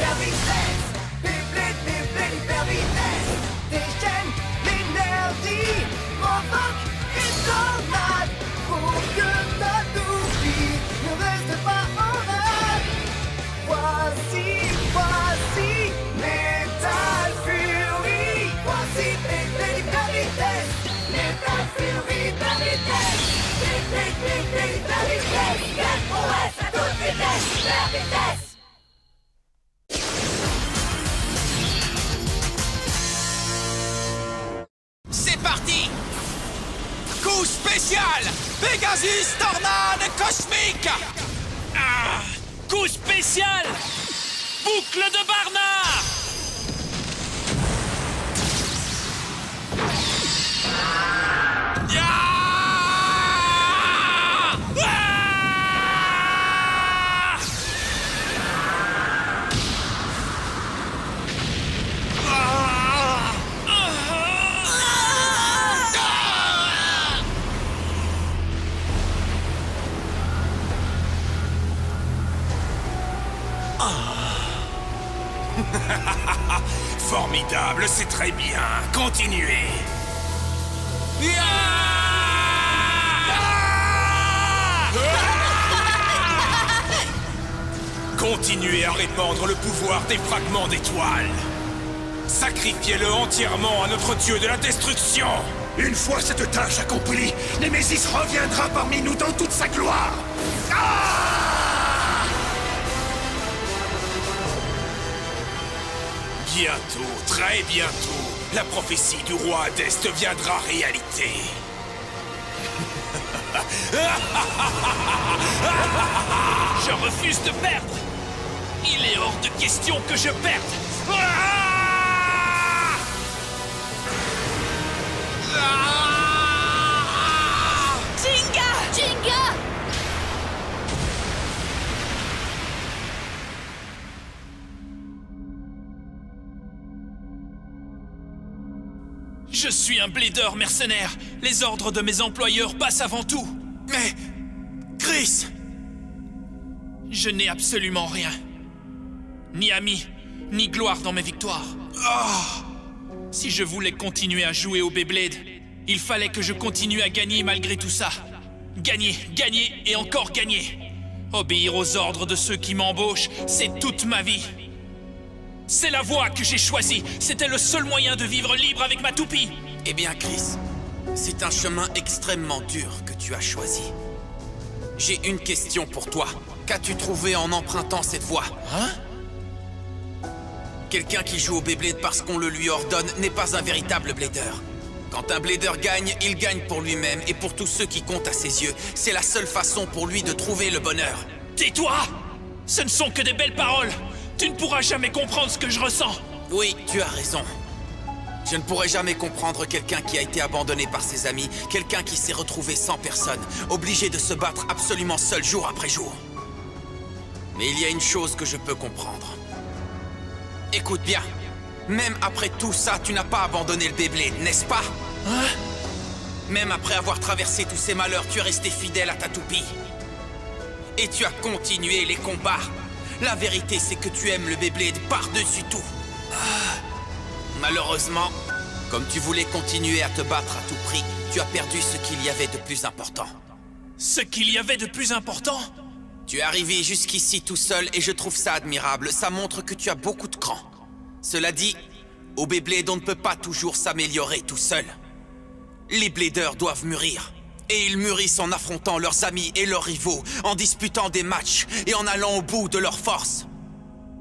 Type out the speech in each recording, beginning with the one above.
hyper vitesse. Beyblade, hyper vitesse. Déchaîne l'énergie, provoque une tornade pour que ta toupie ne reste pas en rade. Voici Metal Fury. Voici Beyblade, hyper vitesse. Metal Fury, hyper vitesse. Beyblade, hyper vitesse. Quelle prouesse à toute vitesse, hyper vitesse. C'est parti! Coup spécial! Pegasus Tornade Cosmique! Ah! Coup spécial! Boucle de Barnard! Formidable, c'est très bien. Continuez. Continuez à répandre le pouvoir des fragments d'étoiles. Sacrifiez-le entièrement à notre dieu de la destruction. Une fois cette tâche accomplie, Némésis reviendra parmi nous dans toute sa gloire. Bientôt, très bientôt, la prophétie du roi Hadès deviendra réalité. Je refuse de perdre! Il est hors de question que je perde! Jinga! Jinga! Je suis un blader mercenaire. Les ordres de mes employeurs passent avant tout. Mais... Chris! Je n'ai absolument rien. Ni amis, ni gloire dans mes victoires. Si je voulais continuer à jouer au Beyblade, il fallait que je continue à gagner malgré tout ça. Gagner, gagner et encore gagner. Obéir aux ordres de ceux qui m'embauchent, c'est toute ma vie. C'est la voie que j'ai choisie. C'était le seul moyen de vivre libre avec ma toupie. Eh bien, Chris, c'est un chemin extrêmement dur que tu as choisi. J'ai une question pour toi. Qu'as-tu trouvé en empruntant cette voie? Hein? Quelqu'un qui joue au Beyblade parce qu'on le lui ordonne n'est pas un véritable blader. Quand un blader gagne, il gagne pour lui-même et pour tous ceux qui comptent à ses yeux. C'est la seule façon pour lui de trouver le bonheur. Tais-toi! Ce ne sont que des belles paroles. Tu ne pourras jamais comprendre ce que je ressens. Oui, tu as raison. Je ne pourrai jamais comprendre quelqu'un qui a été abandonné par ses amis, quelqu'un qui s'est retrouvé sans personne, obligé de se battre absolument seul jour après jour. Mais il y a une chose que je peux comprendre. Écoute bien, même après tout ça, tu n'as pas abandonné le Beyblade, n'est-ce pas? Hein? Même après avoir traversé tous ces malheurs, tu es resté fidèle à ta toupie. Et tu as continué les combats. La vérité, c'est que tu aimes le Beyblade par-dessus tout. Malheureusement, comme tu voulais continuer à te battre à tout prix, tu as perdu ce qu'il y avait de plus important. Ce qu'il y avait de plus important? Tu es arrivé jusqu'ici tout seul et je trouve ça admirable. Ça montre que tu as beaucoup de cran. Cela dit, au Beyblade, on ne peut pas toujours s'améliorer tout seul. Les bladers doivent mûrir. Et ils mûrissent en affrontant leurs amis et leurs rivaux, en disputant des matchs et en allant au bout de leurs forces.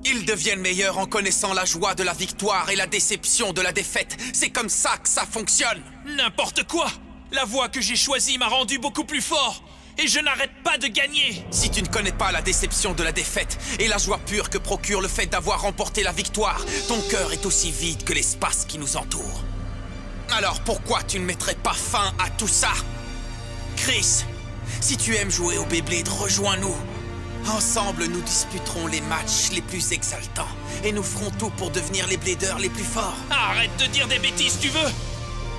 Ils deviennent meilleurs en connaissant la joie de la victoire et la déception de la défaite. C'est comme ça que ça fonctionne. N'importe quoi! La voie que j'ai choisie m'a rendu beaucoup plus fort. Et je n'arrête pas de gagner. Si tu ne connais pas la déception de la défaite et la joie pure que procure le fait d'avoir remporté la victoire, ton cœur est aussi vide que l'espace qui nous entoure. Alors pourquoi tu ne mettrais pas fin à tout ça? Chris, si tu aimes jouer au Beyblade, rejoins-nous. Ensemble, nous disputerons les matchs les plus exaltants. Et nous ferons tout pour devenir les bladers les plus forts. Arrête de dire des bêtises, tu veux?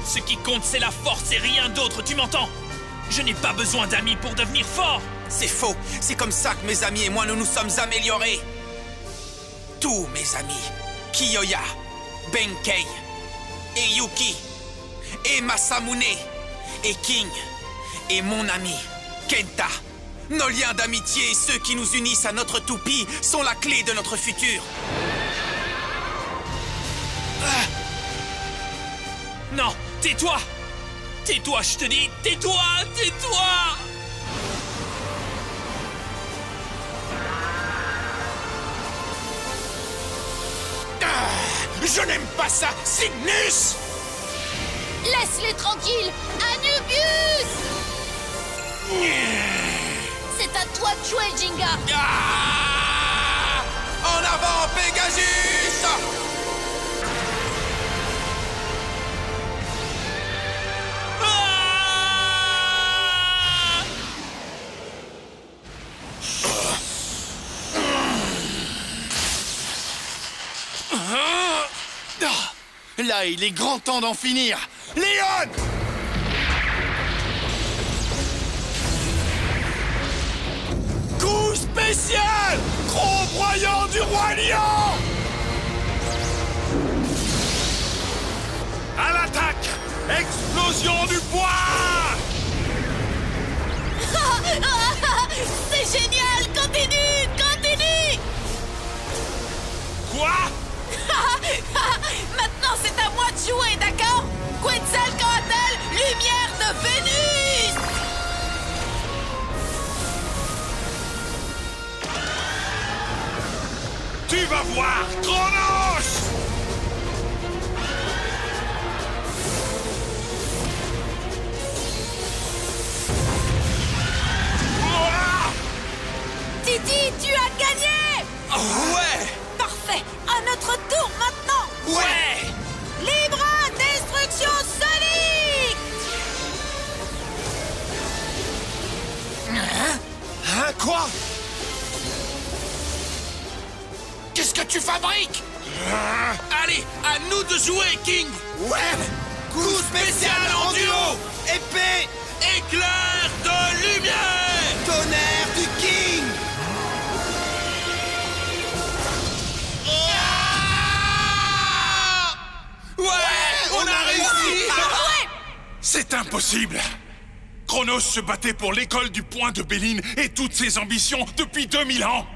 Ce qui compte, c'est la force et rien d'autre, tu m'entends? Je n'ai pas besoin d'amis pour devenir fort. C'est faux. C'est comme ça que mes amis et moi, nous nous sommes améliorés. tous mes amis. Kiyoya, Benkei, et Yuki, et Masamune, et King, et mon ami, Kenta. Nos liens d'amitié et ceux qui nous unissent à notre toupie sont la clé de notre futur. Non, tais-toi! Tais-toi, je te dis! Tais-toi! Tais-toi! Je n'aime pas ça, Cygnus! Laisse-les tranquilles, Anubius! C'est à toi de jouer, Jinga! Ah! En avant, Pegasus! Là, il est grand temps d'en finir. Léon! Coup spécial! Gros broyant du roi lion! À l'attaque! Explosion du poing! C'est génial! Continue! Continue! Quoi? Maintenant, c'est à moi de jouer, d'accord? Quetzalcoatl, lumière de Vénus! Tu vas voir, Chronos! Titi, tu as gagné! Ouais! Parfait! À notre tour maintenant! Ouais! Libra, destruction sonique! Hein, quoi? Qu'est-ce que tu fabriques? Allez, à nous de jouer, King! Ouais! Coup spécial en duo! Épée! Éclair de lumière! Tonnerre du King! Ouais! On a réussi! C'est impossible! Chronos se battait pour l'école du point de Béline et toutes ses ambitions depuis 2000 ans!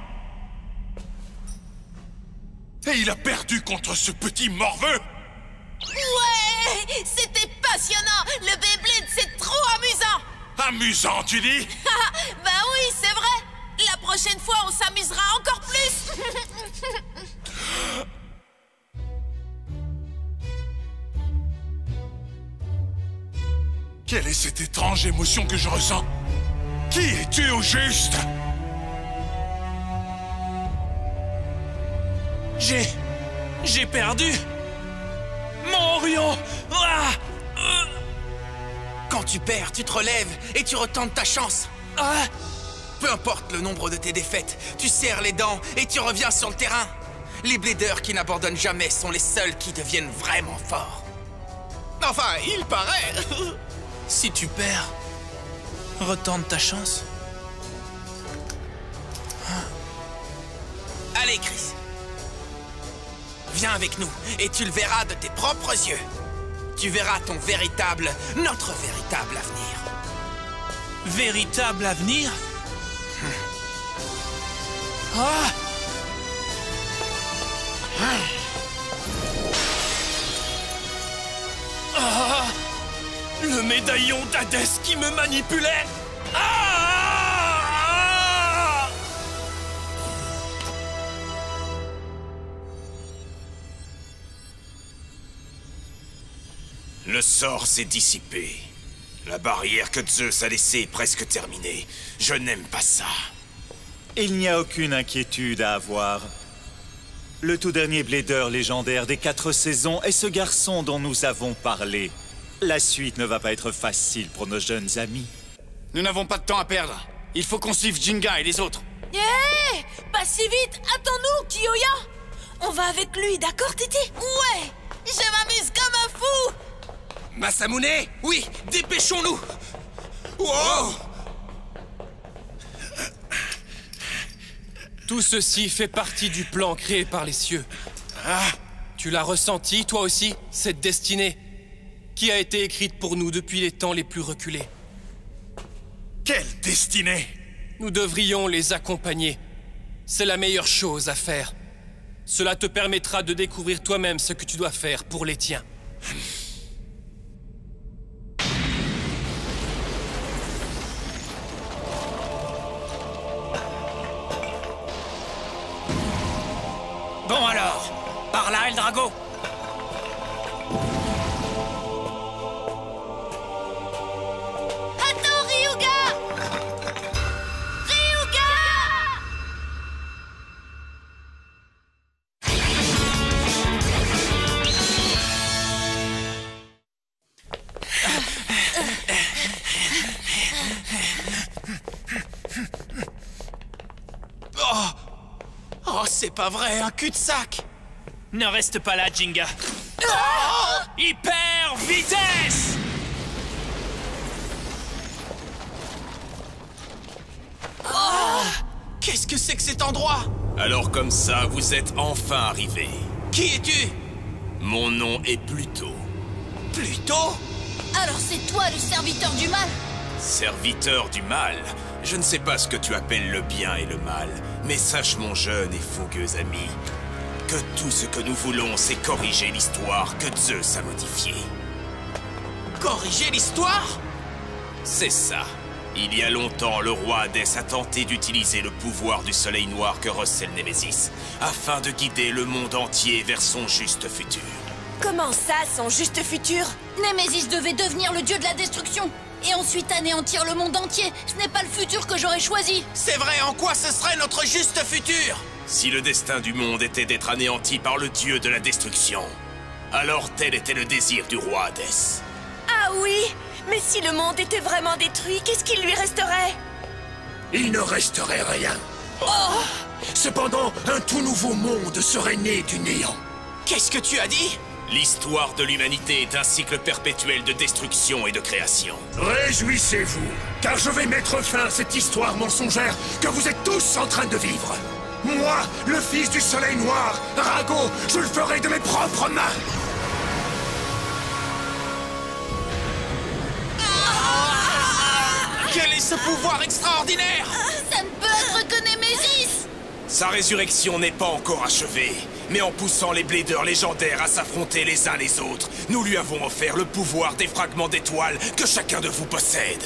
Et il a perdu contre ce petit morveux! Ouais! C'était passionnant! Le Beyblade, c'est trop amusant! Amusant, tu dis? Bah oui, c'est vrai! La prochaine fois, on s'amusera encore plus! Quelle est cette étrange émotion que je ressens? Qui es-tu au juste? J'ai perdu! Mon Orion! Ah! Quand tu perds, tu te relèves et tu retentes ta chance. Ah! Peu importe le nombre de tes défaites, tu serres les dents et tu reviens sur le terrain. Les bladers qui n'abandonnent jamais sont les seuls qui deviennent vraiment forts. Enfin, il paraît. Si tu perds, retente ta chance. Allez, Chris. Viens avec nous et tu le verras de tes propres yeux. Tu verras notre véritable avenir. Véritable avenir? Ah! Ah! Le médaillon d'Hadès qui me manipulait! Ah! Le sort s'est dissipé. La barrière que Zeus a laissée est presque terminée. Je n'aime pas ça. Il n'y a aucune inquiétude à avoir. Le tout dernier Blader légendaire des 4 saisons est ce garçon dont nous avons parlé. La suite ne va pas être facile pour nos jeunes amis. Nous n'avons pas de temps à perdre. Il faut qu'on suive Jinga et les autres. Hé! Pas si vite! Attends-nous, Kiyoya! On va avec lui, d'accord, Titi? Ouais! Je m'amuse comme un fou! Masamune? Oui, dépêchons-nous! Wow! Tout ceci fait partie du plan créé par les cieux. Tu l'as ressenti, toi aussi, cette destinée qui a été écrite pour nous depuis les temps les plus reculés. Quelle destinée! Nous devrions les accompagner. C'est la meilleure chose à faire. Cela te permettra de découvrir toi-même ce que tu dois faire pour les tiens. Bon alors, par là, Eldrago. Attends, Ryuga! Ryuga! Oh, c'est pas vrai, un cul-de-sac! Ne reste pas là, Jinga. Oh, hyper vitesse! Qu'est-ce que c'est que cet endroit? Alors comme ça, vous êtes enfin arrivés. Qui es-tu? Mon nom est Pluto. Pluto? Alors c'est toi le serviteur du mal? Serviteur du mal. Je ne sais pas ce que tu appelles le bien et le mal, mais sache mon jeune et fougueux ami, que tout ce que nous voulons, c'est corriger l'histoire que Zeus a modifiée. Corriger l'histoire? C'est ça. Il y a longtemps, le roi Hadès a tenté d'utiliser le pouvoir du soleil noir que recèle Némésis, afin de guider le monde entier vers son juste futur. Comment ça, son juste futur? Némésis devait devenir le dieu de la destruction et ensuite anéantir le monde entier. Ce n'est pas le futur que j'aurais choisi. C'est vrai, en quoi ce serait notre juste futur? Si le destin du monde était d'être anéanti par le dieu de la destruction, alors tel était le désir du roi Hadès. Ah oui? Mais si le monde était vraiment détruit, qu'est-ce qu'il lui resterait? Il ne resterait rien. Cependant, un tout nouveau monde serait né du néant. Qu'est-ce que tu as dit? L'histoire de l'humanité est un cycle perpétuel de destruction et de création. Réjouissez-vous, car je vais mettre fin à cette histoire mensongère que vous êtes tous en train de vivre. Moi, le fils du soleil noir, Rago, je le ferai de mes propres mains. Quel est ce pouvoir extraordinaire? Ça ne peut être que Némésis! Sa résurrection n'est pas encore achevée, mais en poussant les Bladers légendaires à s'affronter les uns les autres, nous lui avons offert le pouvoir des fragments d'étoiles que chacun de vous possède.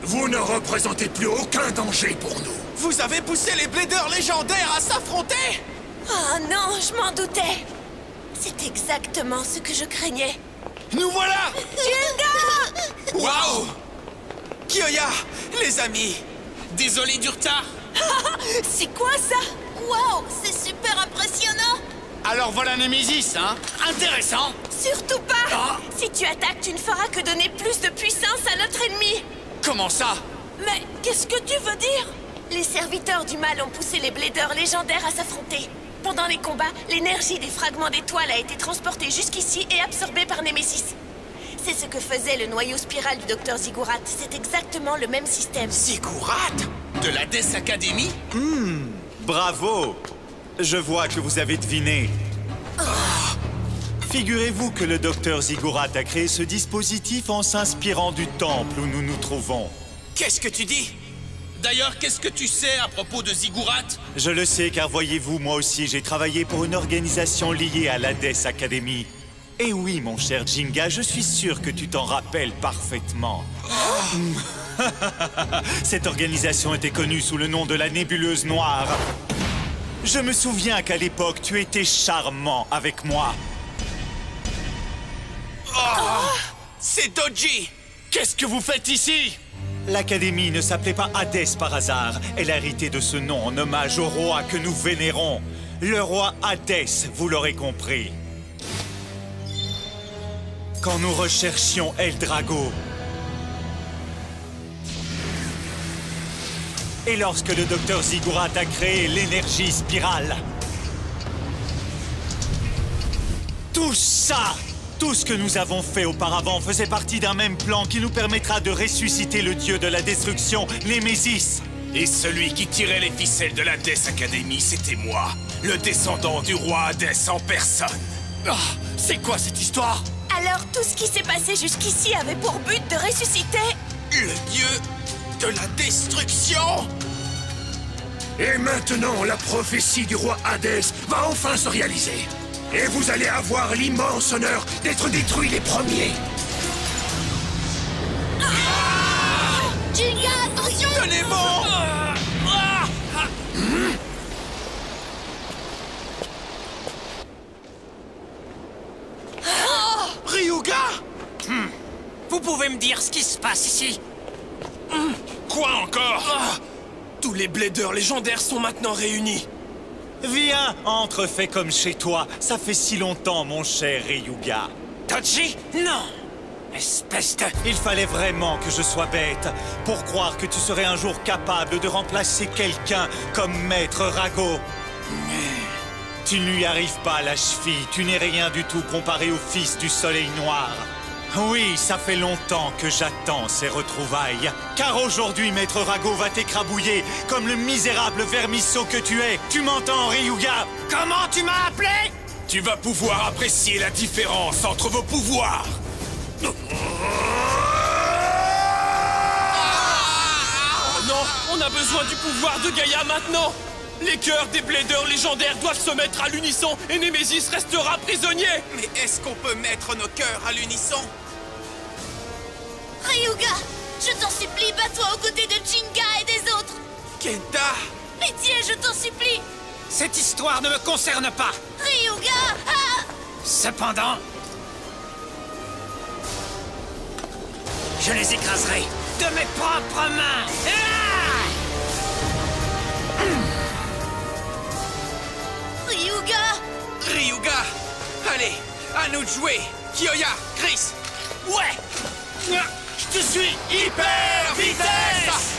Vous ne représentez plus aucun danger pour nous. Vous avez poussé les Bladers légendaires à s'affronter? Oh non, je m'en doutais. C'est exactement ce que je craignais. Nous voilà! Jinga! Waouh! Kyoya, les amis, désolé du retard. C'est quoi ça? Waouh, c'est super impressionnant! Alors voilà Némésis, hein? Intéressant. Surtout pas! Si tu attaques, tu ne feras que donner plus de puissance à notre ennemi. Comment ça? Mais qu'est-ce que tu veux dire? Les serviteurs du mal ont poussé les Bladers légendaires à s'affronter. Pendant les combats, l'énergie des fragments d'étoiles a été transportée jusqu'ici et absorbée par Némésis. C'est ce que faisait le noyau spiral du Dr Ziggurat. C'est exactement le même système. Ziggurat? De la Death Academy? Bravo! Je vois que vous avez deviné. Figurez-vous que le Dr Ziggurat a créé ce dispositif en s'inspirant du temple où nous nous trouvons. Qu'est-ce que tu dis? D'ailleurs, qu'est-ce que tu sais à propos de Ziggurat? Je le sais car voyez-vous, moi aussi j'ai travaillé pour une organisation liée à la Death Academy. Et oui, mon cher Jinga, je suis sûr que tu t'en rappelles parfaitement. Cette organisation était connue sous le nom de la Nébuleuse Noire. Je me souviens qu'à l'époque, tu étais charmant avec moi. C'est Doji! Qu'est-ce que vous faites ici? L'Académie ne s'appelait pas Hadès par hasard. Elle a hérité de ce nom en hommage au roi que nous vénérons. Le roi Hadès, vous l'aurez compris. Quand nous recherchions Eldrago, et lorsque le Dr Ziggurat a créé l'énergie spirale, tout ça, tout ce que nous avons fait auparavant faisait partie d'un même plan qui nous permettra de ressusciter le dieu de la destruction, Némésis. Et celui qui tirait les ficelles de la Death Academy, c'était moi, le descendant du roi Hades en personne. Ah, c'est quoi cette histoire? Alors tout ce qui s'est passé jusqu'ici avait pour but de ressusciter... Le dieu de la destruction! Et maintenant, la prophétie du roi Hadès va enfin se réaliser. Et vous allez avoir l'immense honneur d'être détruits les premiers. Jinga, attention! Tenez bon! Ryuga! Vous pouvez me dire ce qui se passe ici? Quoi encore? Tous les bladers légendaires sont maintenant réunis. Viens, entre, fais comme chez toi. Ça fait si longtemps, mon cher Ryuga. Toji? Non! Espèce de... Il fallait vraiment que je sois bête pour croire que tu serais un jour capable de remplacer quelqu'un comme Maître Rago. Tu ne lui arrives pas à la cheville, tu n'es rien du tout comparé au fils du soleil noir. Oui, ça fait longtemps que j'attends ces retrouvailles. Car aujourd'hui, Maître Rago va t'écrabouiller comme le misérable vermisseau que tu es. Tu m'entends, Ryuga? Comment tu m'as appelé? Tu vas pouvoir apprécier la différence entre vos pouvoirs. Oh non, on a besoin du pouvoir de Gaïa maintenant. Les cœurs des bladers légendaires doivent se mettre à l'unisson et Némésis restera prisonnier. Mais est-ce qu'on peut mettre nos cœurs à l'unisson? Ryuga, je t'en supplie, bats-toi aux côtés de Jinga et des autres! Kenta! Pitié, je t'en supplie! Cette histoire ne me concerne pas. Ryuga! Ah! Cependant... je les écraserai de mes propres mains. Ryuga! Ryuga! Allez, à nous de jouer! Kyoya, Chris! Ouais! Je te suis! Hyper vitesse!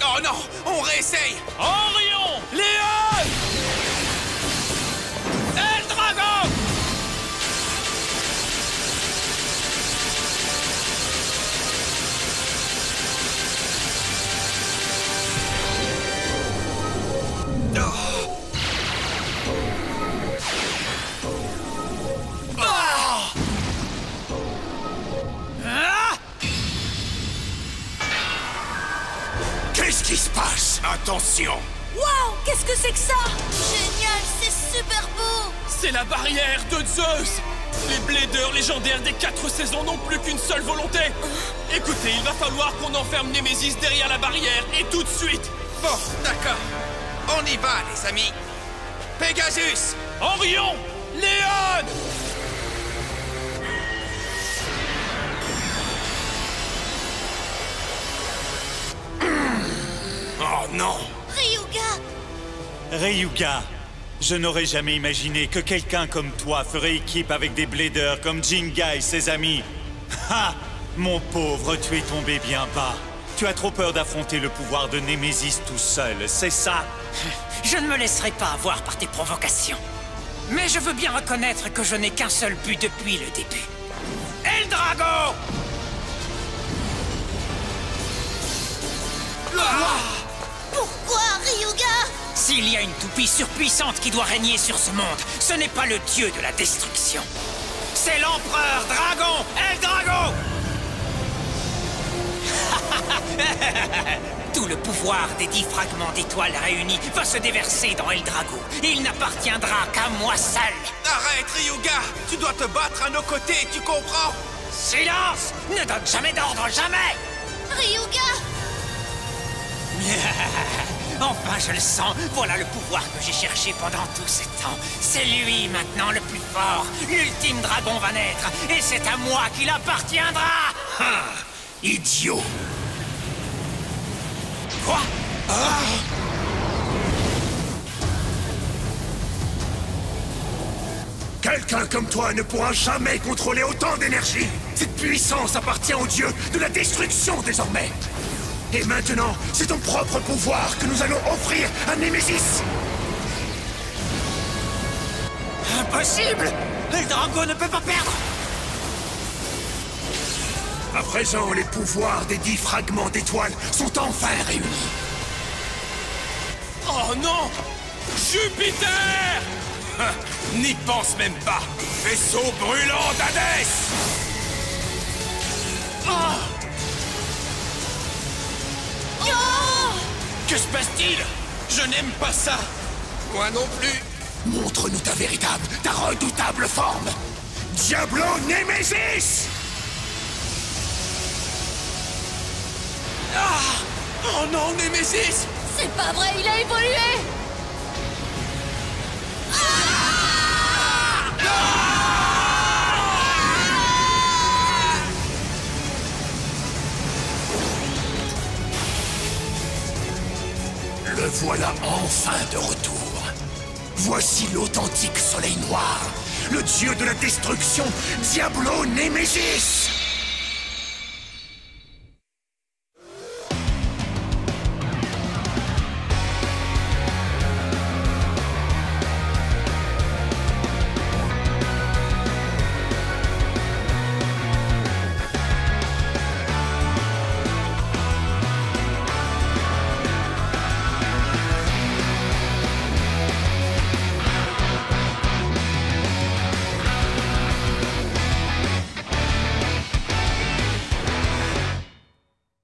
Oh non! On réessaye! Orion! Léon! El Dragon! Qu'est-ce qui se passe? Attention! Waouh! Qu'est-ce que c'est que ça? Génial! C'est super beau! C'est la barrière de Zeus! Les bladers légendaires des 4 saisons n'ont plus qu'une seule volonté! Écoutez, il va falloir qu'on enferme Némésis derrière la barrière, et tout de suite! Bon, d'accord. On y va, les amis. Pegasus! Orion! Léon! Oh non! Ryuga! Ryuga, je n'aurais jamais imaginé que quelqu'un comme toi ferait équipe avec des bladers comme Jinga et ses amis. Ha! Mon pauvre, tu es tombé bien bas. Tu as trop peur d'affronter le pouvoir de Némésis tout seul, c'est ça? Je ne me laisserai pas avoir par tes provocations. Mais je veux bien reconnaître que je n'ai qu'un seul but depuis le début. El Drago! Pourquoi, Ryuga? S'il y a une toupie surpuissante qui doit régner sur ce monde, ce n'est pas le dieu de la destruction. C'est l'empereur Dragon, El Drago! Tout le pouvoir des 10 fragments d'étoiles réunis va se déverser dans El Drago. Il n'appartiendra qu'à moi seul. Arrête, Ryuga! Tu dois te battre à nos côtés, tu comprends? Silence! Ne donne jamais d'ordre, jamais! Ryuga! Enfin, je le sens. Voilà le pouvoir que j'ai cherché pendant tout ce temps. C'est lui maintenant le plus fort. L'ultime dragon va naître. Et c'est à moi qu'il appartiendra. Idiot! Quoi? Quelqu'un comme toi ne pourra jamais contrôler autant d'énergie. Cette puissance appartient au dieu de la destruction désormais. Et maintenant, c'est ton propre pouvoir que nous allons offrir à Némésis. Impossible! Eldrago ne peut pas perdre! À présent, les pouvoirs des 10 fragments d'étoiles sont enfin réunis. Oh non! Jupiter! N'y pense même pas! Vaisseau brûlant d'Hadès! Que se passe-t-il? Je n'aime pas ça! Moi non plus. Montre-nous ta véritable, ta redoutable forme. Diablo Nemesis! Oh non, Nemesis! C'est pas vrai, il a évolué! Le voilà enfin de retour. Voici l'authentique soleil noir, le dieu de la destruction, Diablo Nemesis!